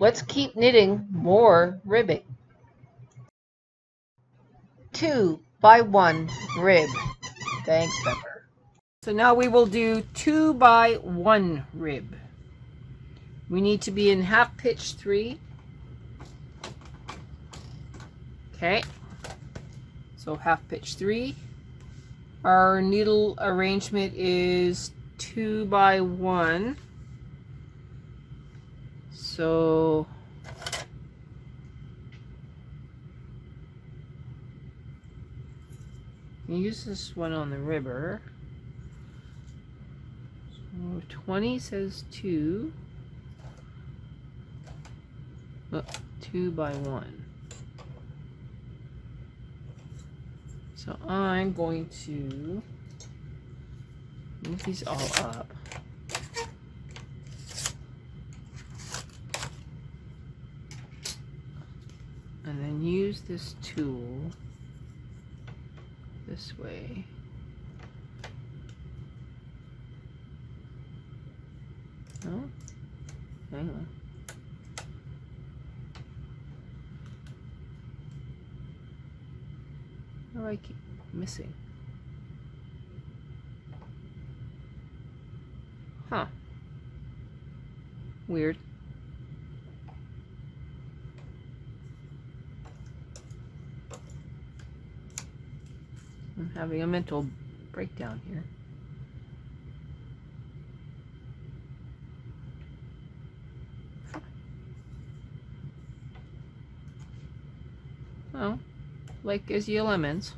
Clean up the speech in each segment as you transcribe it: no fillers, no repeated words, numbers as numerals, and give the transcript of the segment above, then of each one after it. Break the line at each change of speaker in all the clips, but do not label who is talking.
Let's keep knitting more ribbing. 2 by 1 rib. Thanks, Pepper. So now we will do 2 by 1 rib. We need to be in half pitch 3. Okay. So half pitch 3. Our needle arrangement is 2 by 1. So use this one on the ribber. So 20 says 2. Oh, 2 by 1. So I'm going to move these all up. And then use this tool this way. Oh, hang on. How do I keep missing? Huh. Weird. I'm having a mental breakdown here. Oh, like as you lemons,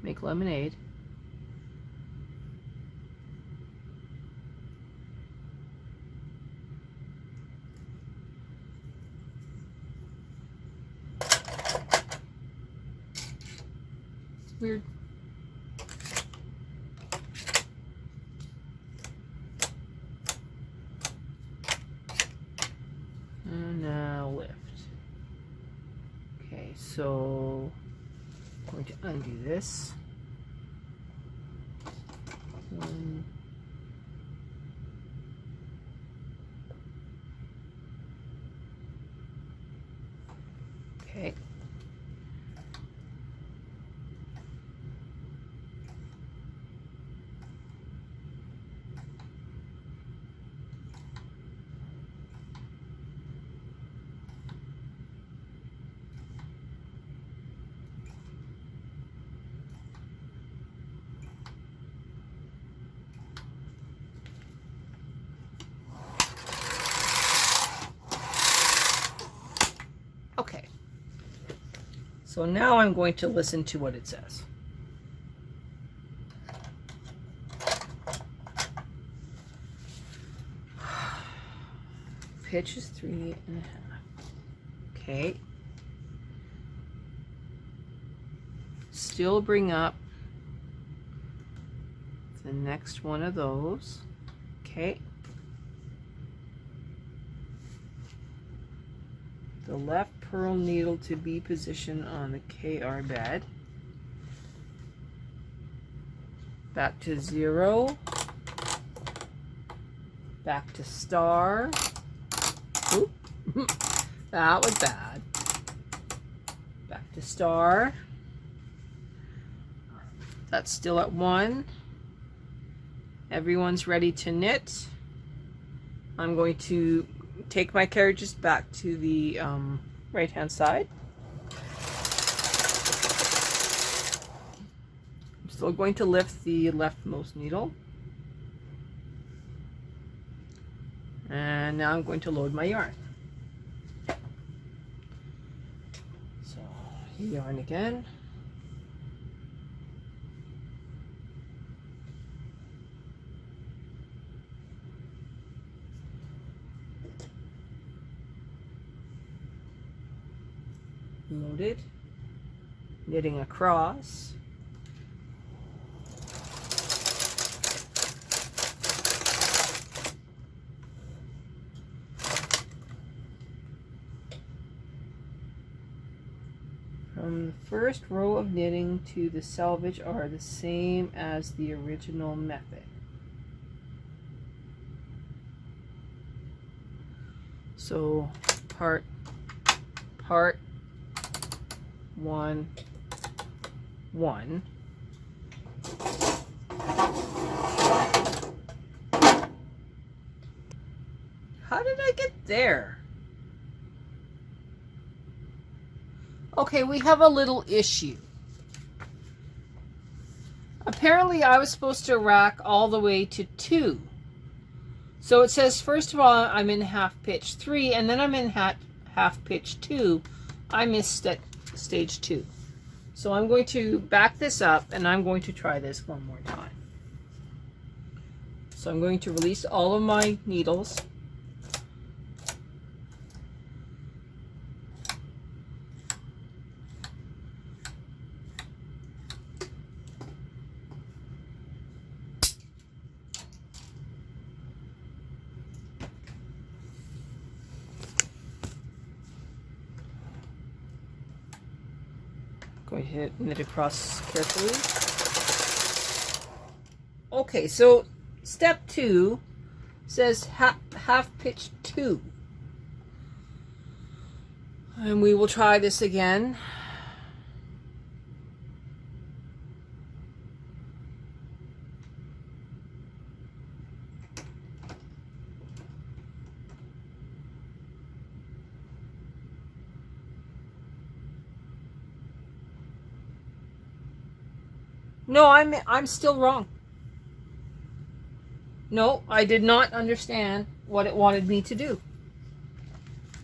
make lemonade. It's weird. And now lift. Okay, so I'm going to undo this. Okay. Okay. So now I'm going to listen to what it says. Pitch is 3.5. Okay. Still bring up the next one of those. Okay. The left purl needle to be positioned on the KR bed. Back to 0. Back to star. Oop. That was bad. Back to star. That's still at 1. Everyone's ready to knit. I'm going to take my carriages back to the right hand side. I'm still going to lift the leftmost needle. And now I'm going to load my yarn. So yarn again. Loaded, knitting across, from the first row of knitting to the selvage are the same as the original method. So part 1 1. How did I get there? Okay, we have a little issue. Apparently I was supposed to rack all the way to 2. So it says, first of all, I'm in half pitch 3, and then I'm in half pitch 2. I missed at stage 2. So I'm going to back this up, and I'm going to try this one more time. So I'm going to release all of my needles. Go ahead and knit across carefully. Okay, so step 2 says half pitch 2. And we will try this again. No, I'm still wrong. No, I did not understand what it wanted me to do.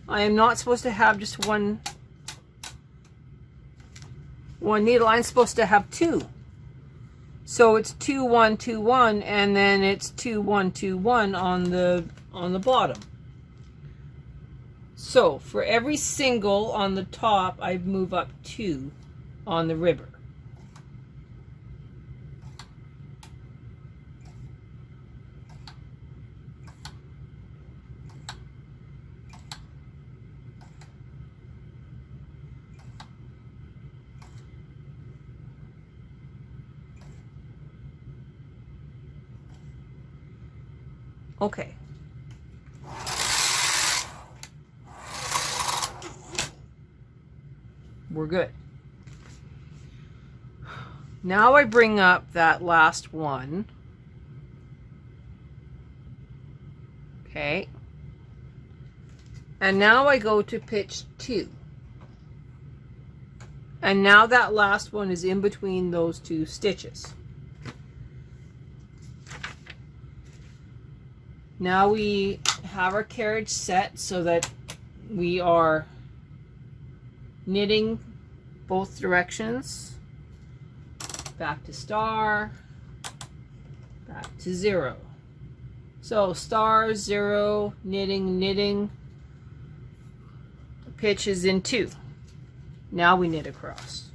I am not supposed to have just one needle. I'm supposed to have 2. So it's 2 1 2 1, and then it's 2 1 2 1 on the bottom. So for every single on the top, I move up 2 on the ribber. Okay. We're good. Now I bring up that last one. Okay. And now I go to pitch 2. And now that last one is in between those 2 stitches. Now we have our carriage set so that we are knitting both directions. Back to star, back to 0. So star, 0, knitting, knitting. The pitch is in 2. Now we knit across.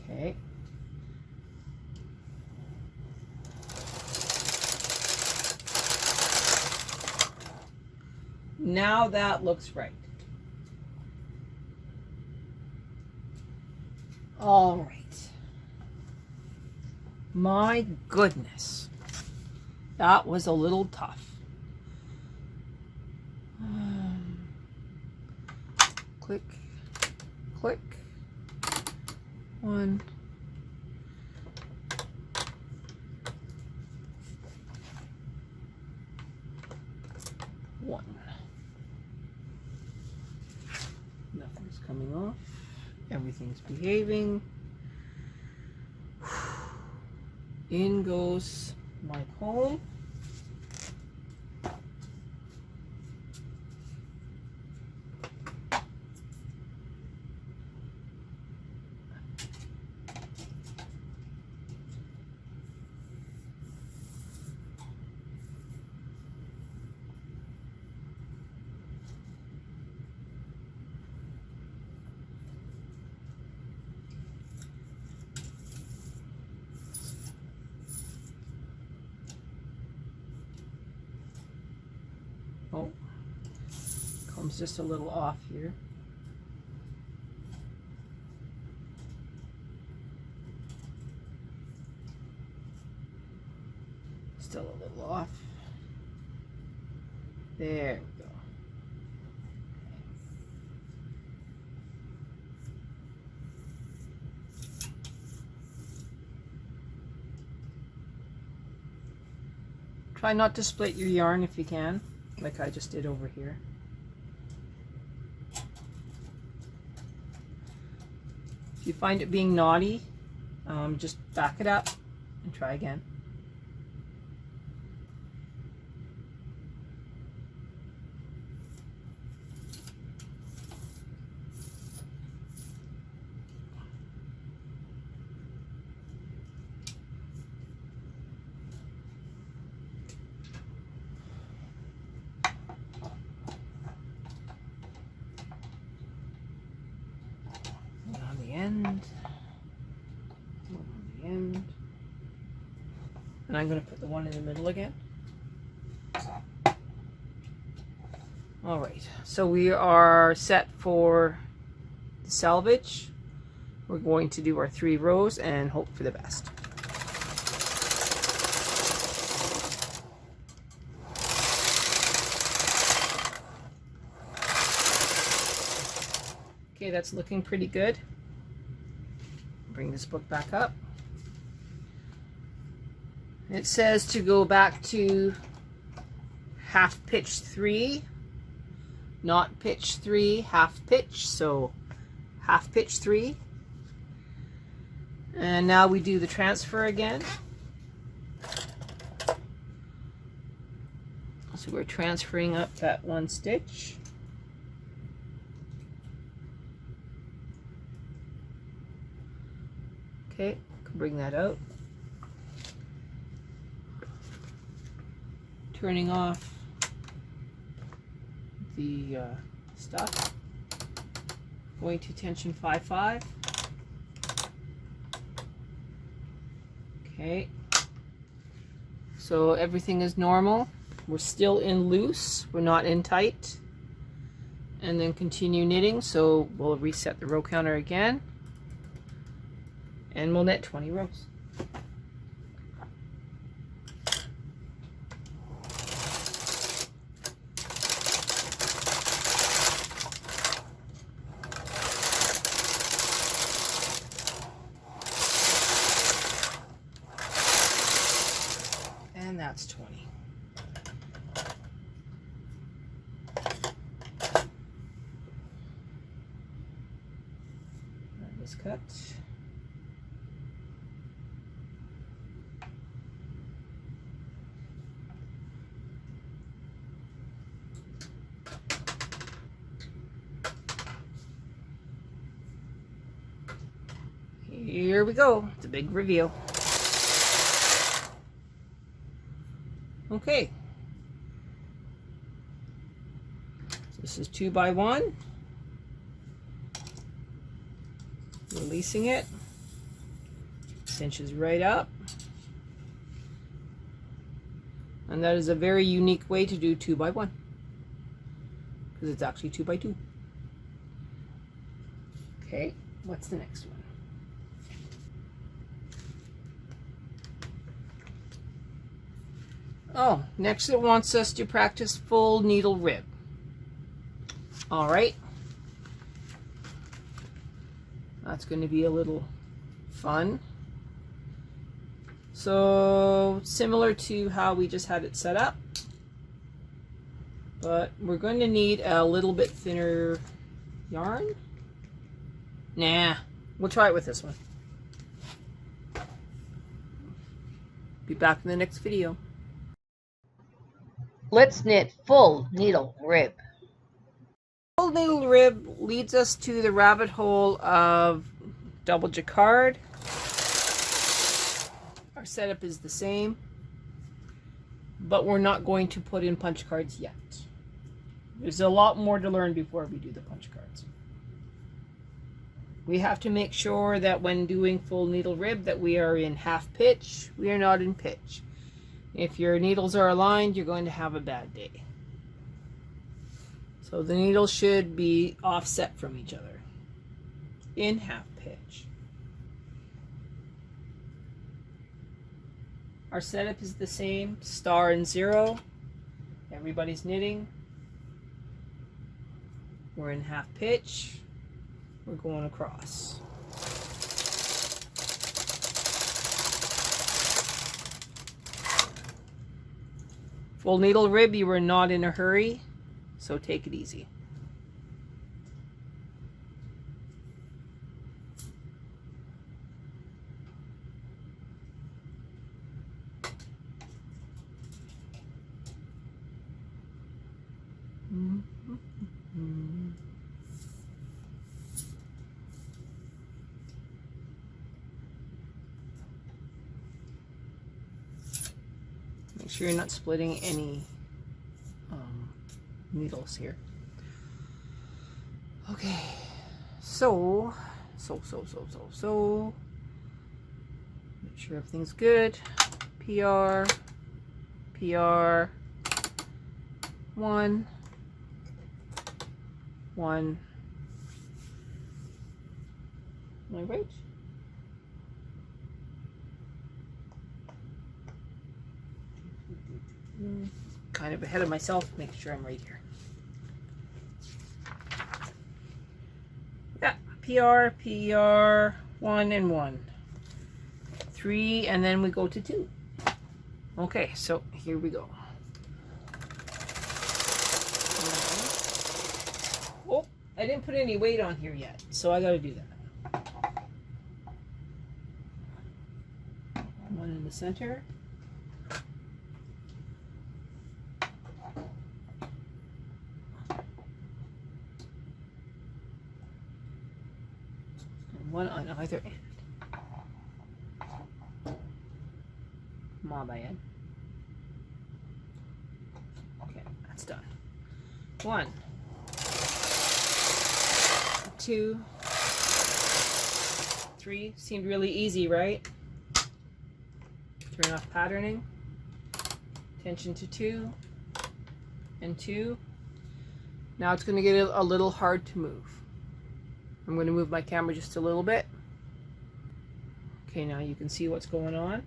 Okay. Now that looks right. All right. My goodness. That was a little tough. Click, click. 1. Nothing's coming off. Everything's behaving. In goes my comb. Something's just a little off here. Still a little off. There we go. Try not to split your yarn if you can, like I just did over here. If you find it being knotty, just back it up and try again. And I'm going to put the one in the middle again. All right, so we are set for the selvage. We're going to do our 3 rows and hope for the best. Okay, that's looking pretty good. Bring this book back up. It says to go back to half pitch 3, not pitch 3, half pitch, so half pitch 3. And now we do the transfer again. So we're transferring up that 1 stitch. Okay, bring that out. Turning off the stuff. Going to tension 5/5. Okay. So everything is normal. We're still in loose. We're not in tight. And then continue knitting. So we'll reset the row counter again. And we'll knit 20 rows. And that's 20. That is cut. Here we go. It's a big reveal. Okay. So this is 2 by 1. Releasing it. Cinches right up. And that is a very unique way to do 2 by 1. Because it's actually 2 by 2. Okay, what's the next one? Oh, next it wants us to practice full needle rib. All right. That's going to be a little fun. So similar to how we just had it set up, but we're going to need a little bit thinner yarn. Nah, we'll try it with this one. Be back in the next video. Let's knit full needle rib. Full needle rib leads us to the rabbit hole of double jacquard. Our setup is the same, but we're not going to put in punch cards yet. There's a lot more to learn before we do the punch cards. We have to make sure that when doing full needle rib that we are in half pitch. We are not in pitch. If your needles are aligned, you're going to have a bad day. So the needles should be offset from each other in half pitch. Our setup is the same, star and 0. Everybody's knitting. We're in half pitch. We're going across. Full needle rib, you were not in a hurry, so take it easy. Make sure you're not splitting any needles here. Okay, so make sure everything's good. PR, 1, 1. Am I right? Kind of ahead of myself, make sure I'm right here. Yeah, PR, 1 and 1. 3, and then we go to 2. Okay, so here we go. Oh, I didn't put any weight on here yet, so I gotta do that. 1 in the center. One on either end. Mob end. Okay, that's done. 1, 2, 3. Seemed really easy, right? 3 enough patterning. Attention to 2 and 2. Now it's going to get a little hard to move. I'm going to move my camera just a little bit. Okay, now you can see what's going on.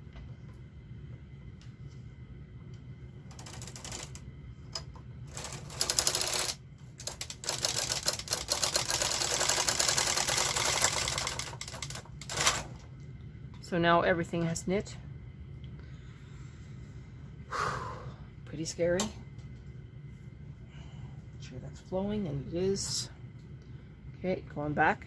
So now everything has knit. Pretty scary. Make sure that's flowing, and it is. Okay, going back.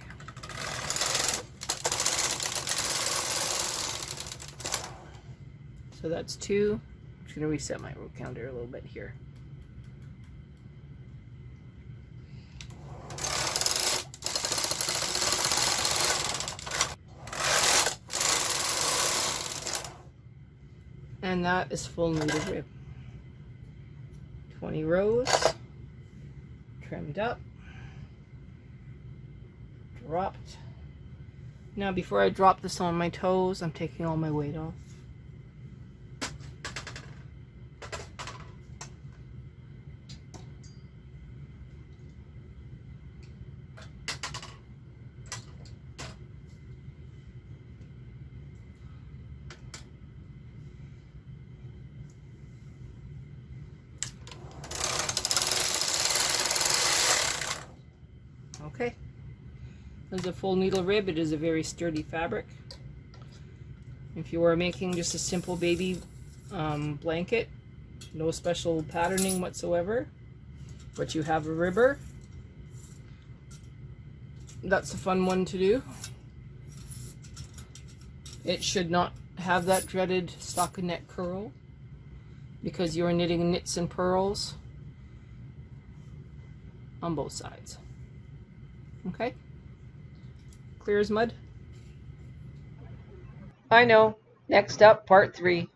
So that's 2. I'm just going to reset my row counter a little bit here. And that is full needle rib. 20 rows, trimmed up. Dropped. Now before I drop this on my toes, I'm taking all my weight off. Okay. As a full needle rib, it is a very sturdy fabric. If you are making just a simple baby blanket, no special patterning whatsoever, but you have a ribber, that's a fun one to do. It should not have that dreaded stockinette curl because you are knitting knits and purls on both sides. Okay? Clear as mud? I know. Next up, part 3.